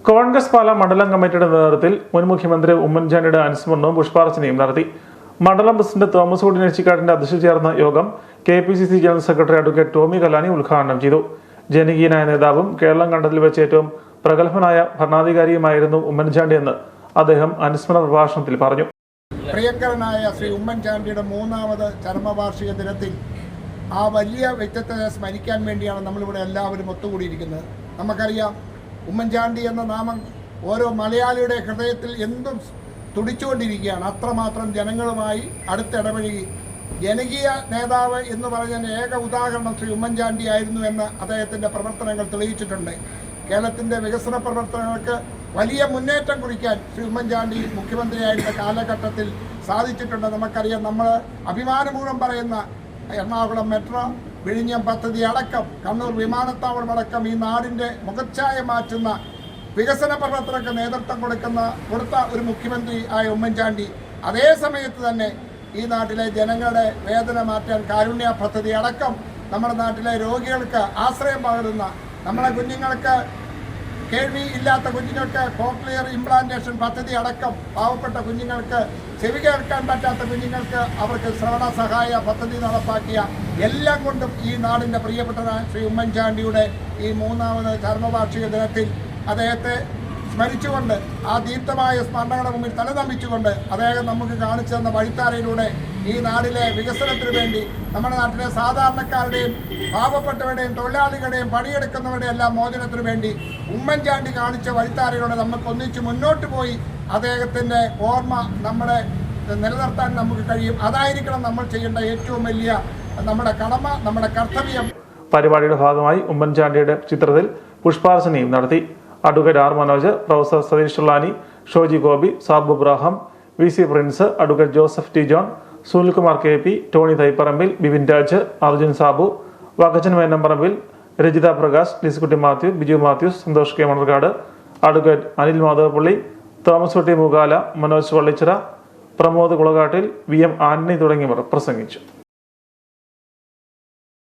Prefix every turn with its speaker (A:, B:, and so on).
A: കോൺഗ്രസ് പാല മണ്ഡലം കമ്മിറ്റിയുടെ നേതൃത്വത്തിൽ മുൻ മുഖ്യമന്ത്രി ഉമ്മൻചാണ്ടിയുടെ അനുസ്മരണവും പുഷ്പാർച്ചനയും നടത്തി. മണ്ഡലം പ്രസിഡന്റ് തോമസ് കുടിനേച്ചിക്കാടിന്റെ അധ്യക്ഷതയിൽ ചേർന്ന യോഗം KPCC general secretary advocate Tomy Kallani ഉദ്ഘാടനം ചെയ്തു. ജനകീയനായ നേതാവും കേരളം കണ്ടതിൽ വെച്ച് ഏറ്റവും പ്രഗത്ഭനായ ഭരണാധികാരിയുമായിരുന്നു ഉമ്മൻചാണ്ടി എന്ന് അദ്ദേഹം അനുസ്മരണ പ്രഭാഷണത്തിൽ പറഞ്ഞു.
B: പ്രിയങ്കരനായ ശ്രീ ഉമ്മൻചാണ്ടിയുടെ മൂന്നാമത് ചരമവാർഷിക ദിനത്തിൽ ആ വലിയ വ്യക്തിത്വത്തെ സ്മരിക്കാൻ വേണ്ടിയാണ് നമ്മളിവിടെ എല്ലാവരും ഒത്തുകൂടിയിരിക്കുന്നത്. നമുക്കറിയാം, ഉമ്മൻചാണ്ടി എന്ന നാമം ഓരോ മലയാളിയുടെ ഹൃദയത്തിൽ എന്തും തുടിച്ചുകൊണ്ടിരിക്കുകയാണ്. അത്രമാത്രം ജനങ്ങളുമായി അടുത്തിടപഴകി ജനകീയ നേതാവ് എന്ന് പറഞ്ഞ ഏക ഉദാഹരണം ശ്രീ ഉമ്മൻചാണ്ടി ആയിരുന്നു എന്ന് അദ്ദേഹത്തിൻ്റെ പ്രവർത്തനങ്ങൾ തെളിയിച്ചിട്ടുണ്ട്. കേരളത്തിൻ്റെ വികസന പ്രവർത്തനങ്ങൾക്ക് വലിയ മുന്നേറ്റം കുറിക്കാൻ ശ്രീ ഉമ്മൻചാണ്ടി മുഖ്യമന്ത്രിയായിരുന്ന കാലഘട്ടത്തിൽ സാധിച്ചിട്ടുണ്ട്. നമുക്കറിയാം, നമ്മൾ അഭിമാനപൂർവ്വം പറയുന്ന എറണാകുളം മെട്രോ, വിഴിഞ്ഞം പദ്ധതി അടക്കം, കണ്ണൂർ വിമാനത്താവളം അടക്കം ഈ നാടിൻ്റെ മുഖച്ഛായ മാറ്റുന്ന വികസന പ്രവർത്തനങ്ങൾക്ക് നേതൃത്വം കൊടുത്ത ഒരു മുഖ്യമന്ത്രി ആയ ഉമ്മൻചാണ്ടി അതേ സമയത്ത് തന്നെ ഈ നാട്ടിലെ ജനങ്ങളുടെ വേദന മാറ്റാൻ കാരുണ്യ പദ്ധതി അടക്കം, നമ്മുടെ നാട്ടിലെ രോഗികൾക്ക് ആശ്രയം പകരുന്ന, നമ്മുടെ കുഞ്ഞുങ്ങൾക്ക്, കേൾവി ഇല്ലാത്ത കുഞ്ഞുങ്ങൾക്ക് കോക്ലിയർ ഇംപ്ലാന്റേഷൻ പദ്ധതി അടക്കം, പാവപ്പെട്ട കുഞ്ഞുങ്ങൾക്ക്, ചെവി കേൾക്കാൻ പറ്റാത്ത കുഞ്ഞുങ്ങൾക്ക് അവർക്ക് ശ്രവണ സഹായ പദ്ധതി നടപ്പാക്കിയ എല്ലാം കൊണ്ടും ഈ നാടിൻ്റെ പ്രിയപ്പെട്ട ശ്രീ ഉമ്മൻചാണ്ടിയുടെ ഈ മൂന്നാമത് ചരമവാർഷിക ദിനത്തിൽ അദ്ദേഹത്തെ സ്മരിച്ചുകൊണ്ട്, ആ ദീപ്തമായ സ്മരണയുടെ മുമ്പിൽ തലനമിച്ചുകൊണ്ട് അദ്ദേഹം നമുക്ക് കാണിച്ചു തന്ന വഴിത്താരയിലൂടെ ഈ നാടിലെ വികസനത്തിന് വേണ്ടി, നമ്മുടെ നാട്ടിലെ സാധാരണക്കാരുടെയും പാവപ്പെട്ടവരുടെയും തൊഴിലാളികളുടെയും പണിയെടുക്കുന്നവരുടെയും എല്ലാം മോചനത്തിനു വേണ്ടി ഉമ്മൻചാണ്ടി കാണിച്ച വഴിത്താരയിലൂടെ നമുക്ക് ഒന്നിച്ച് മുന്നോട്ട് പോയി അദ്ദേഹത്തിൻ്റെ ഓർമ്മ നമ്മളെ നിലനിർത്താൻ നമുക്ക് കഴിയും. അതായിരിക്കണം നമ്മൾ ചെയ്യേണ്ട ഏറ്റവും വലിയ നമ്മുടെ കടമ, നമ്മുടെ കർത്തവ്യം.
A: പരിപാടിയുടെ ഭാഗമായി ഉമ്മൻചാണ്ടിയുടെ ചിത്രത്തിൽ പുഷ്പാർച്ചനയും നടത്തി. Advocate R. Manoj, professor Satheesh Chullani, Shoji Gopi, Sabu Ibrahim, VC Prince, advocate Joseph T. John, Sunilkumar KP, Tony Thaiparambil, Bibin Raj, Arjun Sabu, Vakachan Menamparambil, Rajitha Prakash, Liskutty Mathew, Biju Mathews, Santhosh K. Manarcad, advocate Anil Madhavappally, Thomas Kutty Mukala, Manoj Vallichira, Pramod കുളകാട്ടിൽ, VM Antony തുടങ്ങിയവർ പ്രസംഗിച്ചു.